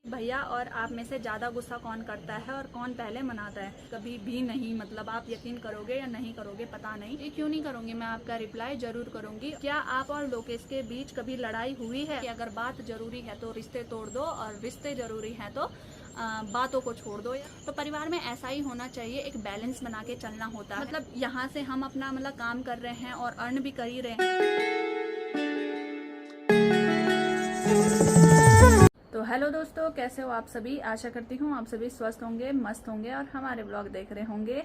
भैया और आप में से ज़्यादा गुस्सा कौन करता है और कौन पहले मनाता है? कभी भी नहीं, मतलब आप यकीन करोगे या नहीं करोगे पता नहीं। ये क्यों नहीं करूँगी, मैं आपका रिप्लाई जरूर करूँगी। क्या आप और लोकेश के बीच कभी लड़ाई हुई है? कि अगर बात जरूरी है तो रिश्ते तोड़ दो और रिश्ते जरूरी है तो बातों को छोड़ दो। तो परिवार में ऐसा ही होना चाहिए, एक बैलेंस बना के चलना होता है। मतलब यहाँ से हम अपना काम कर रहे हैं और अर्न भी कर ही रहे हैं। तो हेलो दोस्तों, कैसे हो आप सभी? आशा करती हूँ आप सभी स्वस्थ होंगे, मस्त होंगे और हमारे ब्लॉग देख रहे होंगे।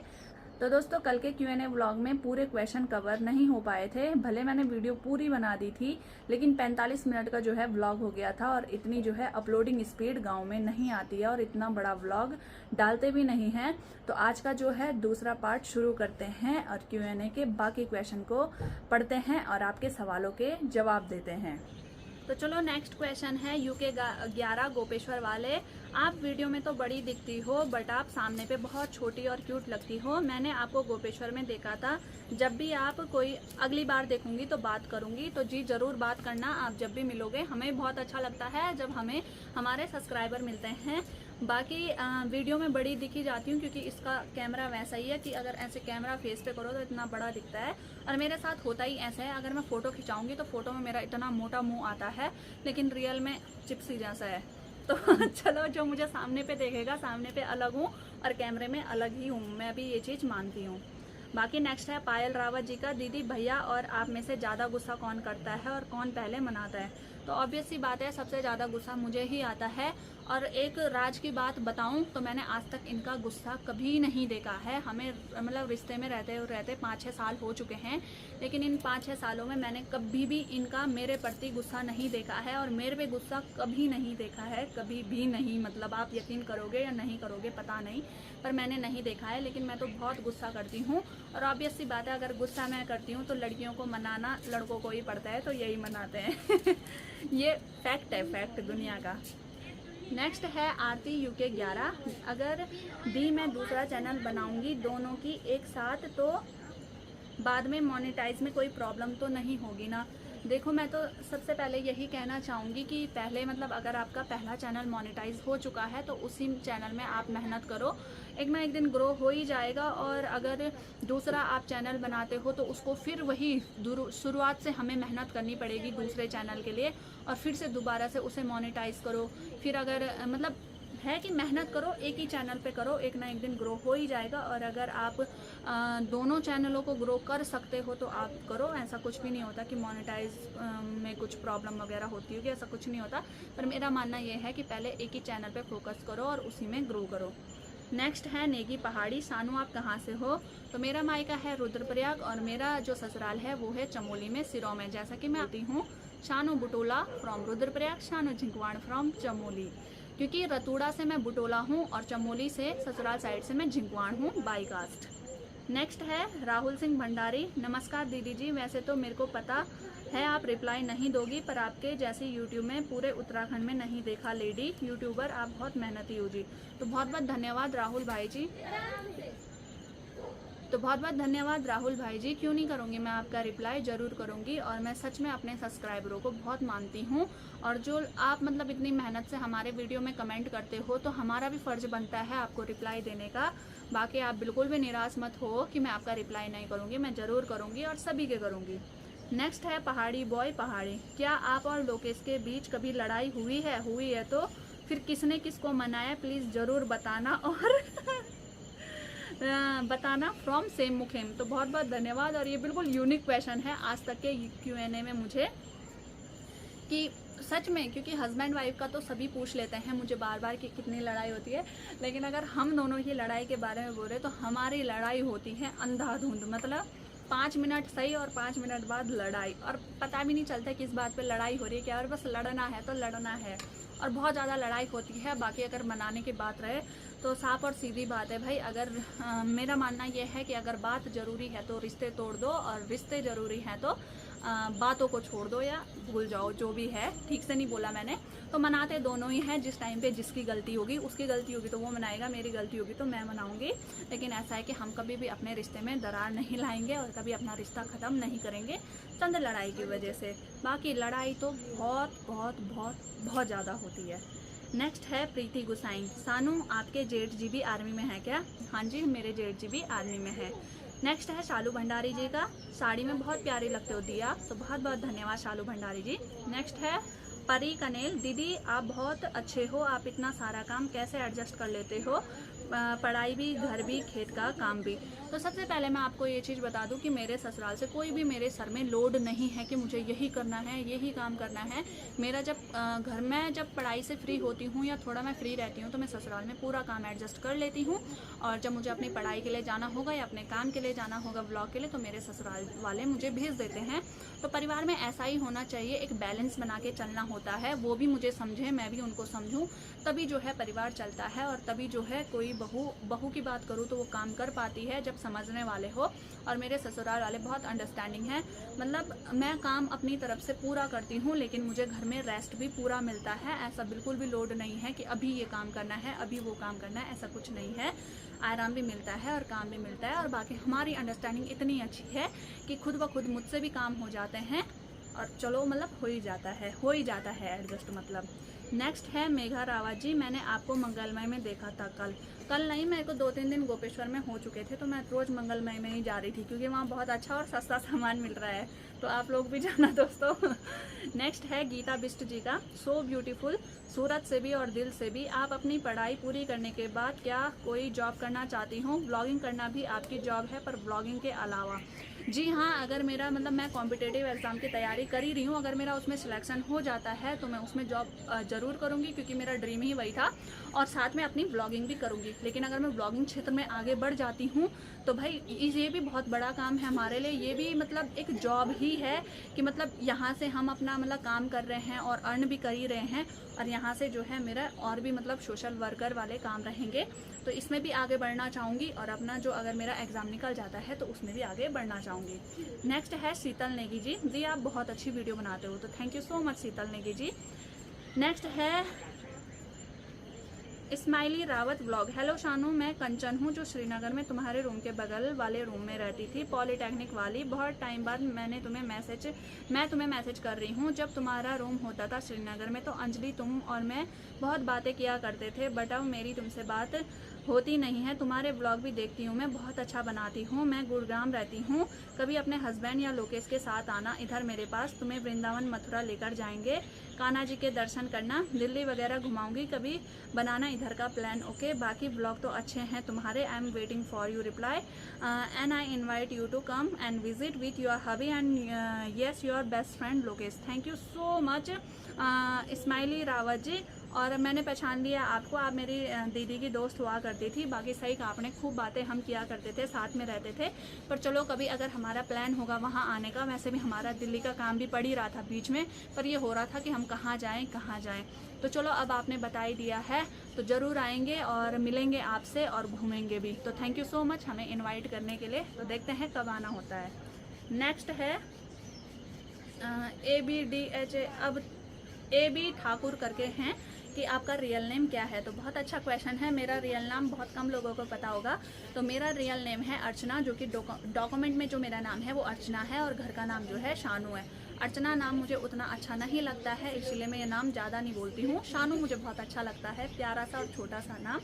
तो दोस्तों, कल के Q&A व्लॉग में पूरे क्वेश्चन कवर नहीं हो पाए थे। भले मैंने वीडियो पूरी बना दी थी, लेकिन 45 मिनट का जो है व्लॉग हो गया था और इतनी जो है अपलोडिंग स्पीड गांव में नहीं आती है और इतना बड़ा व्लॉग डालते भी नहीं हैं। तो आज का जो है दूसरा पार्ट शुरू करते हैं और Q&A के बाकी क्वेश्चन को पढ़ते हैं और आपके सवालों के जवाब देते हैं। तो चलो, नेक्स्ट क्वेश्चन है UK 11 गोपेश्वर वाले। आप वीडियो में तो बड़ी दिखती हो बट आप सामने पे बहुत छोटी और क्यूट लगती हो। मैंने आपको गोपेश्वर में देखा था। जब भी आप कोई अगली बार देखूंगी तो बात करूंगी। तो जी जरूर बात करना, आप जब भी मिलोगे। हमें बहुत अच्छा लगता है जब हमें हमारे सब्सक्राइबर मिलते हैं। बाकी वीडियो में बड़ी दिखी जाती हूँ क्योंकि इसका कैमरा वैसा ही है कि अगर ऐसे कैमरा फेस पे करो तो इतना बड़ा दिखता है। और मेरे साथ होता ही ऐसा है, अगर मैं फोटो खिंचाऊंगी तो फोटो में मेरा इतना मोटा मुंह आता है, लेकिन रियल में चिप्सी जैसा है। तो चलो, जो मुझे सामने पे देखेगा सामने पे अलग हूँ और कैमरे में अलग ही हूँ, मैं भी ये चीज़ मानती हूँ। बाकी नेक्स्ट है पायल रावत जी का। दीदी, भैया और आप में से ज़्यादा गुस्सा कौन करता है और कौन पहले मनाता है? तो ऑब्वियस सी बात है, सबसे ज़्यादा गुस्सा मुझे ही आता है। और एक राज की बात बताऊं तो मैंने आज तक इनका गुस्सा कभी नहीं देखा है। हमें मतलब रिश्ते में रहते 5-6 साल हो चुके हैं, लेकिन इन 5-6 सालों में मैंने कभी भी इनका मेरे प्रति गुस्सा नहीं देखा है और मेरे पे गुस्सा कभी नहीं देखा है, कभी भी नहीं। मतलब आप यकीन करोगे या नहीं करोगे पता नहीं, पर मैंने नहीं देखा है। लेकिन मैं तो बहुत गुस्सा करती हूँ और ऑब्वियस सी बात है, अगर गुस्सा मैं करती हूँ तो लड़कियों को मनाना लड़कों को ही पड़ता है, तो यही मनाते हैं। ये फैक्ट है, फैक्ट दुनिया का। नेक्स्ट है आरती UK 11। अगर दी मैं दूसरा चैनल बनाऊंगी दोनों की एक साथ तो बाद में मोनेटाइज में कोई प्रॉब्लम तो नहीं होगी ना? देखो, मैं तो सबसे पहले यही कहना चाहूँगी कि पहले मतलब अगर आपका पहला चैनल मोनेटाइज हो चुका है तो उसी चैनल में आप मेहनत करो, एक ना एक दिन ग्रो हो ही जाएगा। और अगर दूसरा आप चैनल बनाते हो तो उसको फिर वही शुरुआत से हमें मेहनत करनी पड़ेगी दूसरे चैनल के लिए, और फिर से दोबारा से उसे मोनेटाइज करो। फिर अगर मतलब है कि मेहनत करो, एक ही चैनल पे करो, एक ना एक दिन ग्रो हो ही जाएगा। और अगर आप दोनों चैनलों को ग्रो कर सकते हो तो आप करो। ऐसा कुछ भी नहीं होता कि मोनेटाइज में कुछ प्रॉब्लम वगैरह होती होगी, ऐसा कुछ नहीं होता। पर मेरा मानना यह है कि पहले एक ही चैनल पे फोकस करो और उसी में ग्रो करो। नेक्स्ट है नेगी पहाड़ी। सानू, आप कहाँ से हो? तो मेरा मायका है रुद्रप्रयाग और मेरा जो ससुराल है वो है चमोली में, सिरों में। जैसा कि मैं आती हूँ शानू बुटोला फ्रॉम रुद्रप्रयाग, शानू झिंकवाण फ्रॉम चमोली, क्योंकि रतूड़ा से मैं बुटोला हूँ और चमोली से ससुराल साइड से मैं झिंकवाण हूँ बाई कास्ट। नेक्स्ट है राहुल सिंह भंडारी। नमस्कार दीदी जी, वैसे तो मेरे को पता है आप रिप्लाई नहीं दोगी, पर आपके जैसे यूट्यूब में पूरे उत्तराखंड में नहीं देखा लेडी यूट्यूबर, आप बहुत मेहनती हो जी। तो बहुत बहुत धन्यवाद राहुल भाई जी। तो बहुत बहुत धन्यवाद राहुल भाई जी। क्यों नहीं करूँगी, मैं आपका रिप्लाई ज़रूर करूँगी। और मैं सच में अपने सब्सक्राइबरों को बहुत मानती हूँ, और जो आप मतलब इतनी मेहनत से हमारे वीडियो में कमेंट करते हो तो हमारा भी फ़र्ज़ बनता है आपको रिप्लाई देने का। बाकी आप बिल्कुल भी निराश मत हो कि मैं आपका रिप्लाई नहीं करूँगी, मैं ज़रूर करूँगी और सभी के करूँगी। नेक्स्ट है पहाड़ी बॉय पहाड़ी। क्या आप और लोकेश के बीच कभी लड़ाई हुई है तो फिर किसने किसको मनाया, प्लीज़ ज़रूर बताना और बताना फ्रॉम सेम मुखेम। तो बहुत बहुत धन्यवाद। और ये बिल्कुल यूनिक क्वेश्चन है आज तक के Q&A में मुझे, कि सच में, क्योंकि हस्बैंड वाइफ का तो सभी पूछ लेते हैं मुझे बार बार कि कितनी लड़ाई होती है, लेकिन अगर हम दोनों की लड़ाई के बारे में बोल रहे तो हमारी लड़ाई होती है अंधाधुंध। मतलब 5 मिनट सही और 5 मिनट बाद लड़ाई, और पता भी नहीं चलता किस बात पे लड़ाई हो रही है क्या, और बस लड़ना है तो लड़ना है, और बहुत ज़्यादा लड़ाई होती है। बाकी अगर मनाने की बात रहे तो साफ और सीधी बात है भाई, अगर मेरा मानना यह है कि अगर बात ज़रूरी है तो रिश्ते तोड़ दो, और रिश्ते ज़रूरी हैं तो बातों को छोड़ दो या भूल जाओ। जो भी है, ठीक से नहीं बोला मैंने, तो मनाते दोनों ही हैं। जिस टाइम पे जिसकी गलती होगी, उसकी गलती होगी तो वो मनाएगा, मेरी गलती होगी तो मैं मनाऊंगी। लेकिन ऐसा है कि हम कभी भी अपने रिश्ते में दरार नहीं लाएंगे और कभी अपना रिश्ता ख़त्म नहीं करेंगे चंद लड़ाई की वजह से। बाकी लड़ाई तो बहुत बहुत बहुत बहुत ज़्यादा होती है। नेक्स्ट है प्रीति गुसाई, सानू आपके जेठ जी भी आर्मी में है क्या? हाँ जी, मेरे जेठ जी भी आर्मी में है। नेक्स्ट है शालू भंडारी जी का, साड़ी में बहुत प्यारी लगते हो दिया, तो बहुत बहुत धन्यवाद शालू भंडारी जी। नेक्स्ट है परी कनेल, दीदी आप बहुत अच्छे हो, आप इतना सारा काम कैसे एडजस्ट कर लेते हो, पढ़ाई भी, घर भी, खेत का काम भी। तो सबसे पहले मैं आपको ये चीज़ बता दूं कि मेरे ससुराल से कोई भी मेरे सर में लोड नहीं है कि मुझे यही करना है, यही काम करना है। मेरा जब घर में जब पढ़ाई से फ्री होती हूँ या थोड़ा मैं फ्री रहती हूँ तो मैं ससुराल में पूरा काम एडजस्ट कर लेती हूँ, और जब मुझे अपनी पढ़ाई के लिए जाना होगा या अपने काम के लिए जाना होगा, व्लॉग के लिए, तो मेरे ससुराल वाले मुझे भेज देते हैं। तो परिवार में ऐसा ही होना चाहिए, एक बैलेंस बना के चलना होता है, वो भी मुझे समझे, मैं भी उनको समझूं, तभी जो है परिवार चलता है, और तभी जो है कोई बहू की बात करूँ तो वो काम कर पाती है जब समझने वाले हो। और मेरे ससुराल वाले बहुत अंडरस्टैंडिंग है, मतलब मैं काम अपनी तरफ से पूरा करती हूँ, लेकिन मुझे घर में रेस्ट भी पूरा मिलता है। ऐसा बिल्कुल भी लोड नहीं है कि अभी ये काम करना है, अभी वो काम करना है, ऐसा कुछ नहीं है। आराम भी मिलता है और काम भी मिलता है, और बाकी हमारी अंडरस्टैंडिंग इतनी अच्छी है कि खुद ब खुद मुझसे भी काम हो जाते हैं, और चलो मतलब हो ही जाता है एडजस्ट मतलब। नेक्स्ट है मेघा रावत जी, मैंने आपको मंगलमय में देखा था कल नहीं, मेरे को 2-3 दिन गोपेश्वर में हो चुके थे, तो मैं रोज़ मंगलमय में ही जा रही थी क्योंकि वहाँ बहुत अच्छा और सस्ता सामान मिल रहा है, तो आप लोग भी जाना दोस्तों। नेक्स्ट है गीता बिष्ट जी का, सो ब्यूटीफुल, सूरत से भी और दिल से भी। आप अपनी पढ़ाई पूरी करने के बाद क्या कोई जॉब करना चाहती हूँ? ब्लॉगिंग करना भी आपकी जॉब है, पर ब्लॉगिंग के अलावा। जी हाँ, अगर मेरा मतलब मैं कॉम्पिटिटिव एग्ज़ाम की तैयारी कर ही रही हूँ, अगर मेरा उसमें सिलेक्शन हो जाता है तो मैं उसमें जॉब ज़रूर करूँगी, क्योंकि मेरा ड्रीम ही वही था, और साथ में अपनी ब्लॉगिंग भी करूँगी। लेकिन अगर मैं ब्लॉगिंग क्षेत्र में आगे बढ़ जाती हूँ तो भाई ये भी बहुत बड़ा काम है हमारे लिए, ये भी मतलब एक जॉब ही है कि मतलब यहाँ से हम अपना मतलब काम कर रहे हैं और अर्न भी कर ही रहे हैं, और यहाँ से जो है मेरा और भी मतलब सोशल वर्कर वाले काम रहेंगे, तो इसमें भी आगे बढ़ना चाहूँगी, और अपना जो अगर मेरा एग्ज़ाम निकल जाता है तो उसमें भी आगे बढ़ना चाहूँगी। नेक्स्ट है शीतल नेगी जी, जी आप बहुत अच्छी वीडियो बनाते हो, तो thank you so much Sheetal Negi ji. Next है Smiley Rawat vlog, hello Shanu, मैं कंचन हूँ जो श्रीनगर में तुम्हारे रूम के बगल वाले रूम में रहती थी, पॉलीटेक्निक वाली। बहुत टाइम बाद मैं तुम्हें मैसेज कर रही हूँ। जब तुम्हारा रूम होता था श्रीनगर में तो अंजलि, तुम और मैं बहुत बातें किया करते थे, बट अब मेरी तुमसे बात होती नहीं है। तुम्हारे व्लॉग भी देखती हूँ मैं, बहुत अच्छा बनाती हूँ। मैं गुड़गांव रहती हूँ, कभी अपने हस्बैंड या लोकेश के साथ आना इधर मेरे पास, तुम्हें वृंदावन मथुरा लेकर जाएंगे, कान्हा जी के दर्शन करना, दिल्ली वगैरह घुमाऊंगी, कभी बनाना इधर का प्लान, ओके। बाकी व्लॉग तो अच्छे हैं तुम्हारे, I am waiting for you reply and I invite you to come and visit with your hubby and yes your best friend Lokesh. Thank you so much Smiley Rawat ji, और मैंने पहचान लिया आपको, आप मेरी दीदी की दोस्त हुआ करती थी। बाकी सही कहा आपने, खूब बातें हम किया करते थे, साथ में रहते थे, पर चलो कभी अगर हमारा प्लान होगा वहाँ आने का। वैसे भी हमारा दिल्ली का काम भी पड़ ही रहा था बीच में, पर ये हो रहा था कि हम कहाँ जाएं, तो चलो अब आपने बता ही दिया है, तो ज़रूर आएंगे और मिलेंगे आपसे और घूमेंगे भी। तो थैंक यू सो मच हमें इन्वाइट करने के लिए, तो देखते हैं कब आना होता है। नेक्स्ट है ABDH, अब AB ठाकुर करके हैं कि आपका रियल नेम क्या है, तो बहुत अच्छा क्वेश्चन है। मेरा रियल नाम बहुत कम लोगों को पता होगा, तो मेरा रियल नेम है अर्चना, जो कि डॉक्यूमेंट में जो मेरा नाम है वो अर्चना है, और घर का नाम जो है शानू है। अर्चना नाम मुझे उतना अच्छा नहीं लगता है, इसीलिए मैं ये नाम ज़्यादा नहीं बोलती हूँ। शानू मुझे बहुत अच्छा लगता है, प्यारा सा और छोटा सा नाम,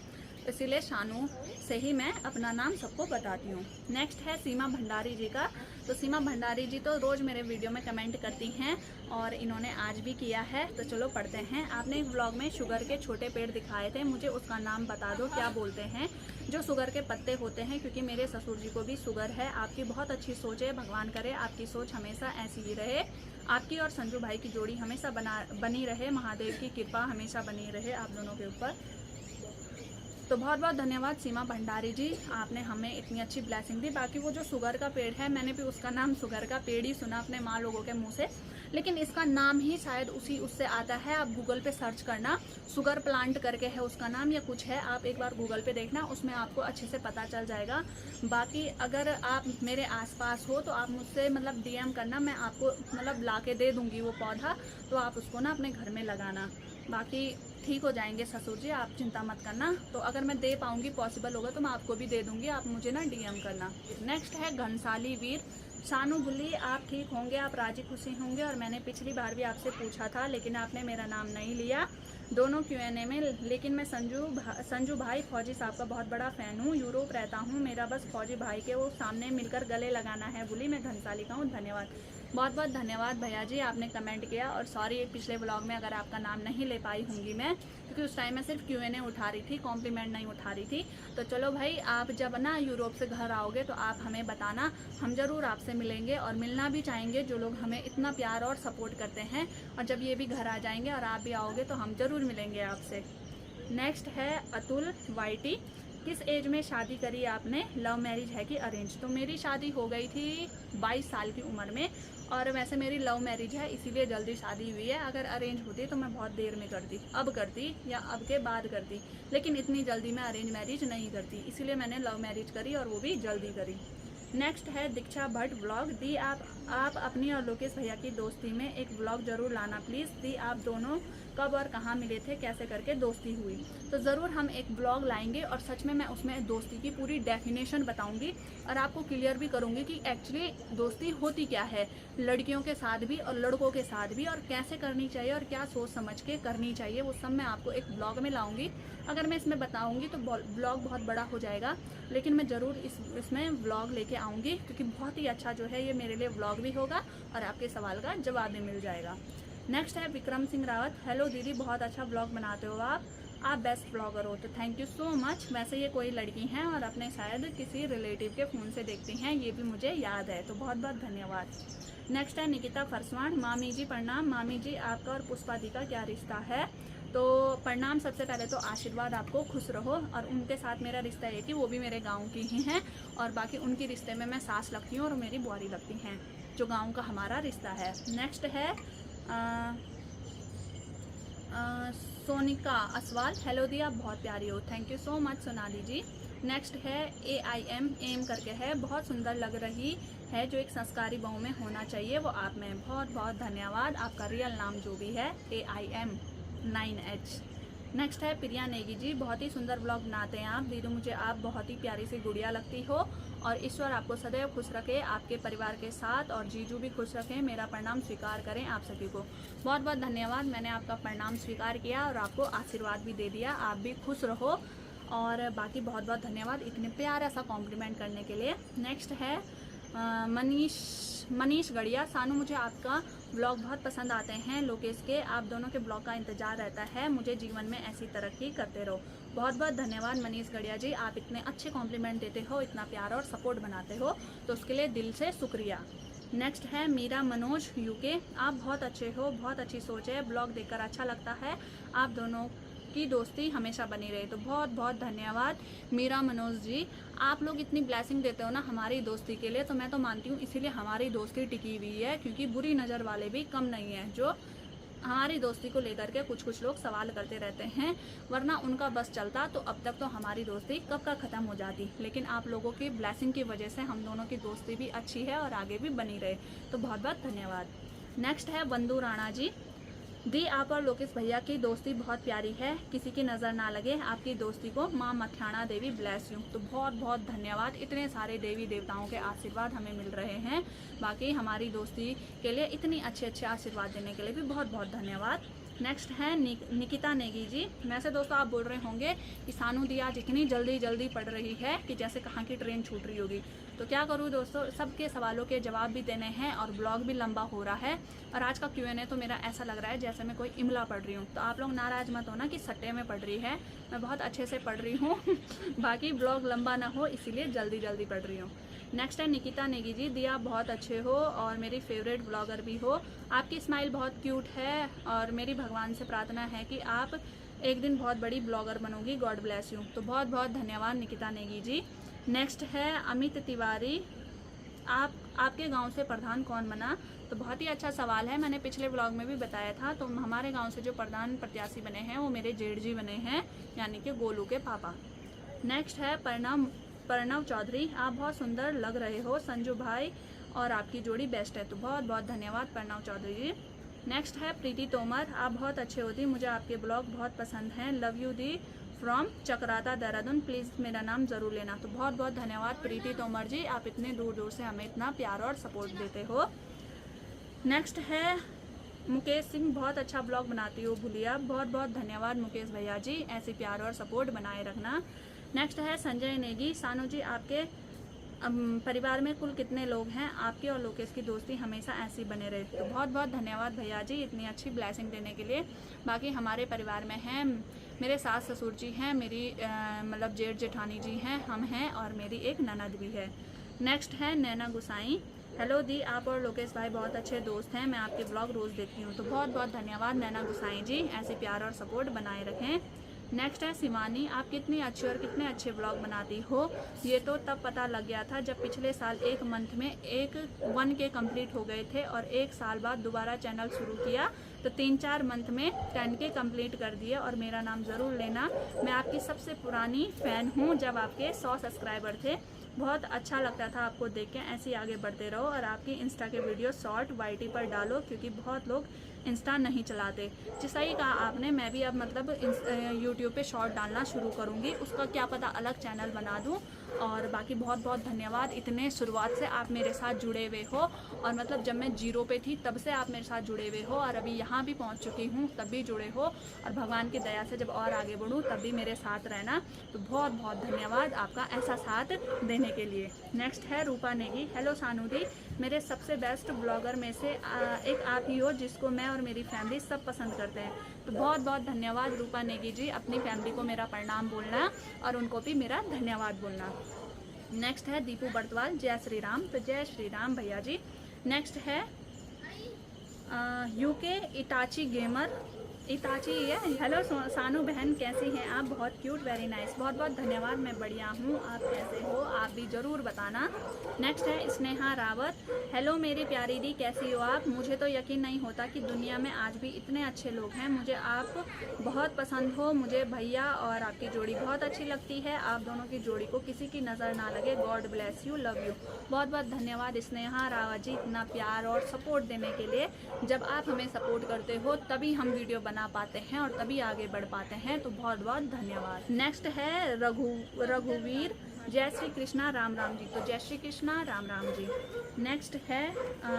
इसीलिए शानू से ही मैं अपना नाम सबको बताती हूँ। नेक्स्ट है सीमा भंडारी जी का, तो सीमा भंडारी जी तो रोज़ मेरे वीडियो में कमेंट करती हैं, और इन्होंने आज भी किया है, तो चलो पढ़ते हैं। आपने एक व्लॉग में शुगर के छोटे पेड़ दिखाए थे, मुझे उसका नाम बता दो, क्या बोलते हैं? जो शुगर के पत्ते होते हैं, क्योंकि मेरे ससुर जी को भी शुगर है। आपकी बहुत अच्छी सोच है, भगवान करे आपकी सोच हमेशा ऐसी ही रहे, आपकी और संजू भाई की जोड़ी हमेशा बनी रहे, महादेव की कृपा हमेशा बनी रहे आप दोनों के ऊपर। तो बहुत बहुत धन्यवाद सीमा भंडारी जी, आपने हमें इतनी अच्छी ब्लेसिंग दी। बाकी वो जो शुगर का पेड़ है, मैंने भी उसका नाम शुगर का पेड़ ही सुना अपने माँ लोगों के मुंह से, लेकिन इसका नाम ही शायद उससे आता है। आप गूगल पे सर्च करना, शुगर प्लांट करके है उसका नाम या कुछ है, आप एक बार गूगल पे देखना, उसमें आपको अच्छे से पता चल जाएगा। बाकी अगर आप मेरे आसपास हो तो आप मुझसे मतलब DM करना, मैं आपको मतलब ला के दे दूँगी वो पौधा, तो आप उसको ना अपने घर में लगाना। बाकी ठीक हो जाएंगे ससुर जी, आप चिंता मत करना। तो अगर मैं दे पाऊँगी, पॉसिबल होगा तो मैं आपको भी दे दूँगी, आप मुझे ना DM करना। नेक्स्ट है घनसाली वीर, शानू बुल्ली आप ठीक होंगे, आप राजी खुशी होंगे, और मैंने पिछली बार भी आपसे पूछा था लेकिन आपने मेरा नाम नहीं लिया। दोनों Q&A में, लेकिन मैं संजू भाई फौजी साहब का बहुत बड़ा फ़ैन हूँ, यूरोप रहता हूँ, मेरा बस फौजी भाई के वो सामने मिलकर गले लगाना है बोली। मैं घनसाली का हूँ। धन्यवाद, बहुत बहुत धन्यवाद भैया जी, आपने कमेंट किया। और सॉरी पिछले व्लॉग में अगर आपका नाम नहीं ले पाई होंगी मैं, क्योंकि उस टाइम मैं सिर्फ Q&A उठा रही थी, कॉम्प्लीमेंट नहीं उठा रही थी। तो चलो भाई, आप जब ना यूरोप से घर आओगे तो आप हमें बताना, हम ज़रूर आपसे मिलेंगे और मिलना भी चाहेंगे, जो लोग हमें इतना प्यार और सपोर्ट करते हैं। और जब ये भी घर आ जाएंगे और आप भी आओगे तो हम ज़रूर मिलेंगे आपसे। नेक्स्ट है अतुल वाईटी, किस एज में शादी करी आपने, लव मैरिज है कि अरेंज? तो मेरी शादी हो गई थी 22 साल की उम्र में, और वैसे मेरी लव मैरिज है इसीलिए जल्दी शादी हुई है। अगर अरेंज होती तो मैं बहुत देर में करती, अब करती या अब के बाद करती, लेकिन इतनी जल्दी मैं अरेंज मैरिज नहीं करती, इसीलिए मैंने लव मैरिज करी और वो भी जल्दी करी। नेक्स्ट है दीक्षा भट्ट ब्लॉग, दी आप अपनी और लोकेश भैया की दोस्ती में एक ब्लॉग जरूर लाना प्लीज़। दी आप दोनों कब और कहाँ मिले थे, कैसे करके दोस्ती हुई? तो ज़रूर हम एक ब्लॉग लाएंगे और सच में मैं उसमें दोस्ती की पूरी डेफिनेशन बताऊंगी और आपको क्लियर भी करूंगी कि एक्चुअली दोस्ती होती क्या है, लड़कियों के साथ भी और लड़कों के साथ भी, और कैसे करनी चाहिए और क्या सोच समझ के करनी चाहिए, वो सब मैं आपको एक ब्लॉग में लाऊंगी। अगर मैं इसमें बताऊंगी तो ब्लॉग बहुत बड़ा हो जाएगा, लेकिन मैं ज़रूर इसमें ब्लॉग लेके आऊँगी, क्योंकि बहुत ही अच्छा जो है ये मेरे लिए ब्लॉग भी होगा और आपके सवाल का जवाब भी मिल जाएगा। नेक्स्ट है विक्रम सिंह रावत, हेलो दीदी, बहुत अच्छा ब्लॉग बनाते हो आप बेस्ट ब्लॉगर हो। तो थैंक यू सो मच। वैसे ये कोई लड़की हैं और अपने शायद किसी रिलेटिव के फ़ोन से देखती हैं, ये भी मुझे याद है, तो बहुत बहुत धन्यवाद। नेक्स्ट है निकिता फरसवान, मामी जी प्रणाम। मामी जी, आपका और पुष्पा दी का क्या रिश्ता है? तो प्रणाम, सबसे पहले तो आशीर्वाद आपको, खुश रहो। और उनके साथ मेरा रिश्ता है कि वो भी मेरे गांव की ही हैं, और बाकी उनके रिश्ते में मैं सास लगती हूँ और मेरी बुआरी लगती हैं, जो गांव का हमारा रिश्ता है। नेक्स्ट है सोनिका असवाल, हेलो दी, आप बहुत प्यारी हो। Thank you so much Sonali ji. Next है AIM करके है, बहुत सुंदर लग रही है, जो एक संस्कारी बहू में होना चाहिए वो आप में। बहुत बहुत धन्यवाद, आपका रियल नाम जो भी है AIM 9H। नेक्स्ट है प्रिया नेगी जी, बहुत ही सुंदर ब्लॉग बनाते हैं आप दीदी, मुझे आप बहुत ही प्यारी सी गुड़िया लगती हो, और ईश्वर आपको सदैव खुश रखे, आपके परिवार के साथ, और जीजू भी खुश रखें। मेरा प्रणाम स्वीकार करें आप सभी को। बहुत बहुत धन्यवाद, मैंने आपका प्रणाम स्वीकार किया और आपको आशीर्वाद भी दे दिया, आप भी खुश रहो। और बाकी बहुत बहुत धन्यवाद इतने प्यारा सा कॉम्प्लीमेंट करने के लिए। नेक्स्ट है मनीष गढ़िया, सानू मुझे आपका ब्लॉग बहुत पसंद आते हैं, लोकेश के, आप दोनों के ब्लॉग का इंतजार रहता है, मुझे जीवन में ऐसी तरक्की करते रहो। बहुत बहुत धन्यवाद मनीष गढ़िया जी, आप इतने अच्छे कॉम्प्लीमेंट देते हो, इतना प्यार और सपोर्ट बनाते हो, तो उसके लिए दिल से शुक्रिया। नेक्स्ट है मीरा मनोज UK, आप बहुत अच्छे हो, बहुत अच्छी सोच है, ब्लॉग देखकर अच्छा लगता है, आप दोनों की दोस्ती हमेशा बनी रहे। तो बहुत बहुत धन्यवाद मीरा मनोज जी, आप लोग इतनी ब्लेसिंग देते हो ना हमारी दोस्ती के लिए, तो मैं तो मानती हूँ इसीलिए हमारी दोस्ती टिकी हुई है, क्योंकि बुरी नज़र वाले भी कम नहीं हैं, जो हमारी दोस्ती को लेकर के कुछ लोग सवाल करते रहते हैं, वरना उनका बस चलता तो अब तक तो हमारी दोस्ती कब का ख़त्म हो जाती। लेकिन आप लोगों की ब्लेसिंग की वजह से हम दोनों की दोस्ती भी अच्छी है और आगे भी बनी रहे, तो बहुत बहुत धन्यवाद। नेक्स्ट है बंधु राणा जी, दी आप और लोकेश भैया की दोस्ती बहुत प्यारी है, किसी की नज़र ना लगे आपकी दोस्ती को, माँ मथाना देवी ब्लेस यू। तो बहुत बहुत धन्यवाद, इतने सारे देवी देवताओं के आशीर्वाद हमें मिल रहे हैं, बाकी हमारी दोस्ती के लिए इतनी अच्छे आशीर्वाद देने के लिए भी बहुत बहुत धन्यवाद। नेक्स्ट है निकिता नेगी जी, वैसे दोस्तों आप बोल रहे होंगे कि सानू दी आज इतनी जल्दी पढ़ रही है कि जैसे कहाँ की ट्रेन छूट रही होगी, तो क्या करूँ दोस्तों, सबके सवालों के जवाब भी देने हैं और ब्लॉग भी लंबा हो रहा है, और आज का Q&A तो मेरा ऐसा लग रहा है जैसे मैं कोई इमला पढ़ रही हूँ, तो आप लोग नाराज मत होना कि सट्टे में पढ़ रही है, मैं बहुत अच्छे से पढ़ रही हूँ बाकी ब्लॉग लंबा ना हो इसीलिए जल्दी पढ़ रही हूँ। नेक्स्ट है निकिता नेगी जी, दी आप बहुत अच्छे हो और मेरी फेवरेट ब्लॉगर भी हो, आपकी स्माइल बहुत क्यूट है, और मेरी भगवान से प्रार्थना है कि आप एक दिन बहुत बड़ी ब्लॉगर बनोगी, गॉड ब्लेस यू। तो बहुत बहुत धन्यवाद निकिता नेगी जी। नेक्स्ट है अमित तिवारी, आपके गांव से प्रधान कौन बना? तो बहुत ही अच्छा सवाल है, मैंने पिछले ब्लॉग में भी बताया था। तो हमारे गांव से जो प्रधान प्रत्याशी बने हैं वो मेरे जेठ जी बने हैं, यानी कि गोलू के पापा। नेक्स्ट है प्रणव चौधरी, आप बहुत सुंदर लग रहे हो संजू भाई, और आपकी जोड़ी बेस्ट है। तो बहुत बहुत धन्यवाद प्रणव चौधरी जी। नेक्स्ट है प्रीति तोमर, आप बहुत अच्छे होती, मुझे आपके ब्लॉग बहुत पसंद हैं, love you the from Chakrata Dehradun, please मेरा नाम ज़रूर लेना। तो बहुत बहुत धन्यवाद प्रीति तोमर जी, आप इतने दूर से हमें इतना प्यार और सपोर्ट देते हो। नेक्स्ट है मुकेश सिंह बहुत अच्छा ब्लॉग बनाती हो भूलिया, बहुत बहुत धन्यवाद मुकेश भैया जी, ऐसे प्यार और सपोर्ट बनाए रखना। नेक्स्ट है संजय नेगी, सानू जी आपके परिवार में कुल कितने लोग हैं? आपकी और लोकेश की दोस्ती हमेशा ऐसी बने रहे। तो बहुत बहुत धन्यवाद भैया जी इतनी अच्छी ब्लेसिंग देने के लिए। बाकी हमारे परिवार में हैं मेरे सास ससुर जी हैं, मेरी मतलब जेठ जेठानी जी हैं, हम हैं और मेरी एक ननद भी है। नेक्स्ट है नैना गुसाई, हेलो दी, आप और लोकेश भाई बहुत अच्छे दोस्त हैं, मैं आपके ब्लॉग रोज़ देखती हूँ। तो बहुत बहुत धन्यवाद नैना गुसाई जी, ऐसे प्यार और सपोर्ट बनाए रखें। नेक्स्ट है शिवानी, आप कितनी अच्छी और कितने अच्छे ब्लॉग बनाती हो, ये तो तब पता लग गया था जब पिछले साल एक मंथ में 1K कंप्लीट हो गए थे और 1 साल बाद दोबारा चैनल शुरू किया तो 3-4 मंथ में 10K कंप्लीट कर दिए। और मेरा नाम ज़रूर लेना, मैं आपकी सबसे पुरानी फ़ैन हूँ, जब आपके 100 सब्सक्राइबर थे। बहुत अच्छा लगता था आपको देख के, ऐसे ही आगे बढ़ते रहो और आपकी इंस्टा के वीडियो शॉर्ट YT पर डालो, क्योंकि बहुत लोग इंस्टा नहीं चलाते। जैसा ही कहा आपने, मैं भी अब मतलब यूट्यूब पे शॉर्ट डालना शुरू करूँगी, उसका क्या पता अलग चैनल बना दूँ। और बाकी बहुत बहुत धन्यवाद, इतने शुरुआत से आप मेरे साथ जुड़े हुए हो, और मतलब जब मैं 0 पे थी तब से आप मेरे साथ जुड़े हुए हो, और अभी यहाँ भी पहुँच चुकी हूँ तब भी जुड़े हो, और भगवान की दया से जब और आगे बढ़ूँ तब भी मेरे साथ रहना। तो बहुत बहुत धन्यवाद आपका ऐसा साथ देने के लिए। नेक्स्ट है रूपा नेगी, हेलो सानू दी, मेरे सबसे बेस्ट ब्लॉगर में से एक आप ही हो जिसको मैं और मेरी फैमिली सब पसंद करते हैं। तो बहुत बहुत धन्यवाद रूपा नेगी जी, अपनी फैमिली को मेरा प्रणाम बोलना और उनको भी मेरा धन्यवाद बोलना। नेक्स्ट है दीपू बर्तवाल, जय श्री राम, तो जय श्री राम भैया जी। नेक्स्ट है यूके इटाची गेमर, इताची है, हेलो सानू बहन कैसी हैं आप, बहुत क्यूट, वेरी नाइस, बहुत बहुत धन्यवाद, मैं बढ़िया हूँ, आप कैसे हो, आप भी ज़रूर बताना। नेक्स्ट है स्नेहा रावत, हेलो मेरी प्यारी दी कैसी हो आप, मुझे तो यकीन नहीं होता कि दुनिया में आज भी इतने अच्छे लोग हैं, मुझे आप बहुत पसंद हो, मुझे भैया और आपकी जोड़ी बहुत अच्छी लगती है, आप दोनों की जोड़ी को किसी की नज़र ना लगे, God bless you, love you. बहुत बहुत धन्यवाद स्नेहा रावत जी इतना प्यार और सपोर्ट देने के लिए। जब आप हमें सपोर्ट करते हो तभी हम वीडियो बना पाते हैं और तभी आगे बढ़ पाते हैं, तो बहुत बहुत धन्यवाद। नेक्स्ट है रघुवीर, जय श्री कृष्णा राम राम जी, तो जय श्री कृष्णा राम राम जी। नेक्स्ट है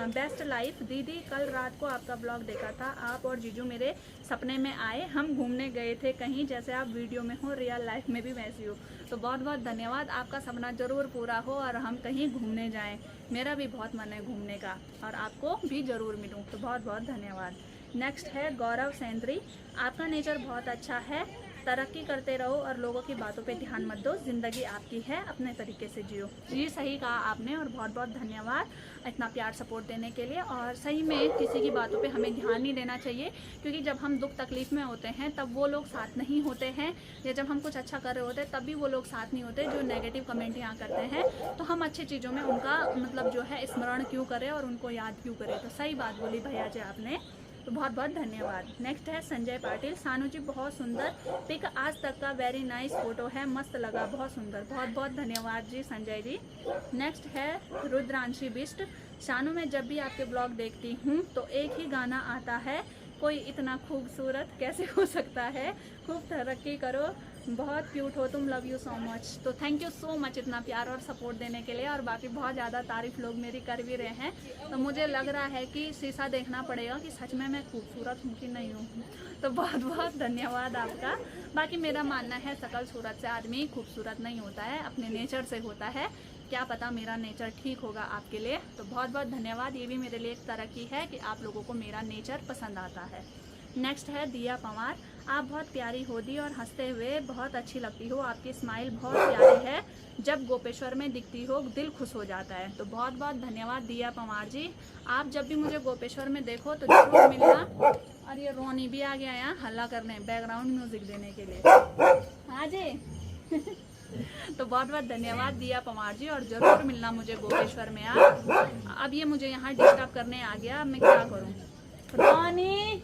बेस्ट लाइफ, दीदी कल रात को आपका ब्लॉग देखा था, आप और जीजू मेरे सपने में आए, हम घूमने गए थे कहीं, जैसे आप वीडियो में हो रियल लाइफ में भी वैसी हो। तो बहुत बहुत धन्यवाद, आपका सपना ज़रूर पूरा हो और हम कहीं घूमने जाएं, मेरा भी बहुत मन है घूमने का और आपको भी ज़रूर मिलूं, तो बहुत बहुत धन्यवाद। नेक्स्ट है गौरव सेंद्री, आपका नेचर बहुत अच्छा है, तरक्की करते रहो और लोगों की बातों पे ध्यान मत दो, ज़िंदगी आपकी है, अपने तरीके से जियो। जी सही कहा आपने और बहुत बहुत धन्यवाद इतना प्यार सपोर्ट देने के लिए। और सही में किसी की बातों पे हमें ध्यान नहीं देना चाहिए, क्योंकि जब हम दुख तकलीफ़ में होते हैं तब वो लोग साथ नहीं होते हैं, या जब हम कुछ अच्छा कर रहे होते हैं तब भी वो लोग साथ नहीं होते जो नेगेटिव कमेंट यहाँ करते हैं। तो हम अच्छी चीज़ों में उनका मतलब जो है स्मरण क्यों करें और उनको याद क्यों करें। तो सही बात बोली भैया जी आपने, तो बहुत बहुत धन्यवाद। नेक्स्ट है संजय पाटिल, सानू जी बहुत सुंदर पिक आज तक का, वेरी नाइस फोटो है, मस्त लगा, बहुत सुंदर, बहुत बहुत धन्यवाद जी संजय जी। नेक्स्ट है रुद्रांशी बिष्ट, सानू मैं जब भी आपके ब्लॉग देखती हूँ तो एक ही गाना आता है, कोई इतना खूबसूरत कैसे हो सकता है, खूब तरक्की करो, बहुत क्यूट हो तुम, लव यू सो मच। तो थैंक यू सो मच इतना प्यार और सपोर्ट देने के लिए। और बाकी बहुत ज़्यादा तारीफ लोग मेरी कर भी रहे हैं, तो मुझे लग रहा है कि शीशा देखना पड़ेगा कि सच में मैं खूबसूरत हूँ कि नहीं हूँ। तो बहुत बहुत धन्यवाद आपका। बाकी मेरा मानना है सकल सूरत से आदमी खूबसूरत नहीं होता है, अपने नेचर से होता है, क्या पता मेरा नेचर ठीक होगा आपके लिए। तो बहुत बहुत धन्यवाद, ये भी मेरे लिए एक तरक्की है कि आप लोगों को मेरा नेचर पसंद आता है। नेक्स्ट है दिया पवार, आप बहुत प्यारी हो दी और हंसते हुए बहुत अच्छी लगती हो, आपकी स्माइल बहुत प्यारी है, जब गोपेश्वर में दिखती हो दिल खुश हो जाता है। तो बहुत बहुत धन्यवाद दिया पवार जी, आप जब भी मुझे गोपेश्वर में देखो तो जरूर मिलना। और ये रोनी भी आ गया यहाँ हल्ला करने, बैकग्राउंड म्यूजिक देने के लिए। हाँ जी तो बहुत बहुत धन्यवाद दिया पवार जी, और ज़रूर मिलना मुझे गोपेश्वर में आप। अब ये मुझे यहाँ डिस्टर्ब करने आ गया, अब मैं क्या करूँ। रोनी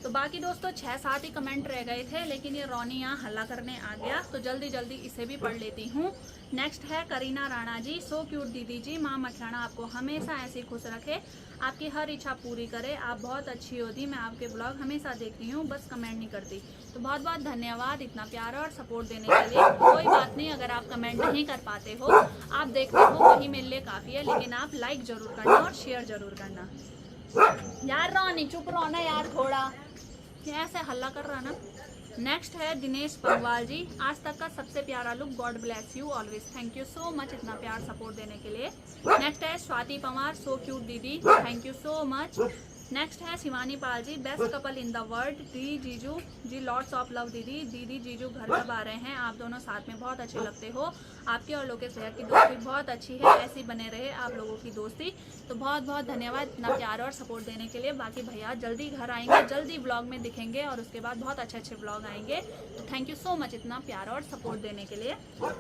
तो तो बाकी दोस्तों 6-7 ही कमेंट रह गए थे, लेकिन ये रोनी यहाँ हल्ला करने आ गया तो जल्दी जल्दी इसे भी पढ़ लेती हूँ। नेक्स्ट है करीना राणा जी, सो क्यूट दीदी जी, माँ मठाना आपको हमेशा ऐसे खुश रखे, आपकी हर इच्छा पूरी करे, आप बहुत अच्छी होती, मैं आपके ब्लॉग हमेशा देखती हूँ, बस कमेंट नहीं करती। तो बहुत बहुत धन्यवाद इतना प्यार और सपोर्ट देने के लिए। कोई बात नहीं, अगर आप कमेंट नहीं कर पाते हो, आप देखते हो, वही मेरे लिए काफ़ी है, लेकिन आप लाइक जरूर करना और शेयर जरूर करना। यार रोनी चुप रहो ना यार, थोड़ा ऐसे हल्ला कर रहा ना। नेक्स्ट है दिनेश पंगवाल जी, आज तक का सबसे प्यारा look, God bless you always, thank you so much इतना प्यार सपोर्ट देने के लिए। नेक्स्ट है स्वाति पवार, सो क्यूट दीदी, thank you so much. Next है Shivani Pal ji, best couple in the world, दी जीजू जी, लॉट्स ऑफ लव दीदी, दीदी जीजू घर कब आ रहे हैं, आप दोनों साथ में बहुत अच्छे लगते हो, आपके और लोकेश भैया की दोस्ती बहुत अच्छी है, ऐसी बने रहे आप लोगों की दोस्ती। तो बहुत बहुत धन्यवाद इतना प्यार और सपोर्ट देने के लिए। बाकी भैया जल्दी घर आएंगे, जल्दी ब्लॉग में दिखेंगे और उसके बाद बहुत अच्छे अच्छे ब्लॉग आएंगे। तो थैंक यू सो मच इतना प्यार और सपोर्ट देने के लिए।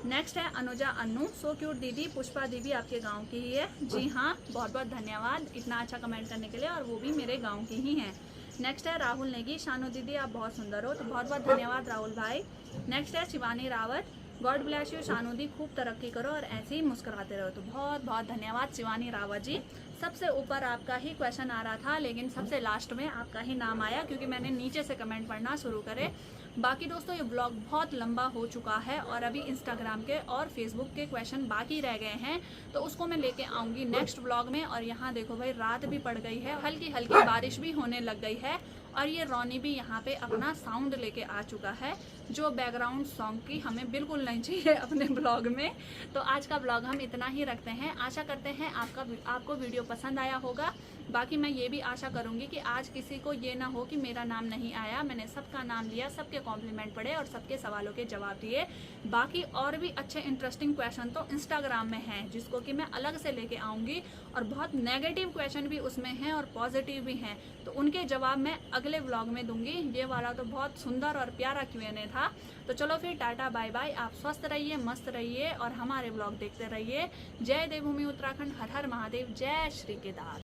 नेक्स्ट है अनुजा अन्नू, सो क्यूट दीदी, पुष्पा दीदी आपके गाँव की ही है, जी हाँ, बहुत बहुत धन्यवाद इतना अच्छा कमेंट करने के लिए, और वो भी मेरे गाँव की ही हैं। नेक्स्ट है राहुल नेगी, शानू दीदी आप बहुत सुंदर हो, तो बहुत बहुत धन्यवाद राहुल भाई। नेक्स्ट है Shivani Rawat, God bless you Shanu दी, खूब तरक्की करो और ऐसे ही मुस्कुराते रहो, तो बहुत बहुत धन्यवाद शिवानी रावत जी। सबसे ऊपर आपका ही क्वेश्चन आ रहा था, लेकिन सबसे लास्ट में आपका ही नाम आया, क्योंकि मैंने नीचे से कमेंट पढ़ना शुरू करे। बाकी दोस्तों ये ब्लॉग बहुत लंबा हो चुका है और अभी इंस्टाग्राम के और फेसबुक के क्वेश्चन बाकी रह गए हैं, तो उसको मैं लेके आऊँगी नेक्स्ट ब्लॉग में। और यहाँ देखो भाई रात भी पड़ गई है, हल्की हल्की बारिश भी होने लग गई है, और ये रोनी भी यहाँ पे अपना साउंड लेके आ चुका है, जो बैकग्राउंड सॉन्ग की हमें बिल्कुल नहीं चाहिए अपने ब्लॉग में। तो आज का ब्लॉग हम इतना ही रखते हैं, आशा करते हैं आपको वीडियो पसंद आया होगा। बाकी मैं ये भी आशा करूँगी कि आज किसी को ये ना हो कि मेरा नाम नहीं आया, मैंने सबका नाम लिया, सबके कॉम्प्लीमेंट पढ़े और सबके सवालों के जवाब दिए। बाकी और भी अच्छे इंटरेस्टिंग क्वेश्चन तो इंस्टाग्राम में हैं, जिसको कि मैं अलग से लेके आऊँगी, और बहुत नेगेटिव क्वेश्चन भी उसमें हैं और पॉजिटिव भी हैं, तो उनके जवाब मैं अगले व्लॉग में दूंगी। ये वाला तो बहुत सुंदर और प्यारा Q&A था। तो चलो फिर टाटा बाय बाय, आप स्वस्थ रहिए, मस्त रहिए और हमारे व्लॉग देखते रहिए। जय देवभूमि उत्तराखंड, हर हर महादेव, जय श्री केदार।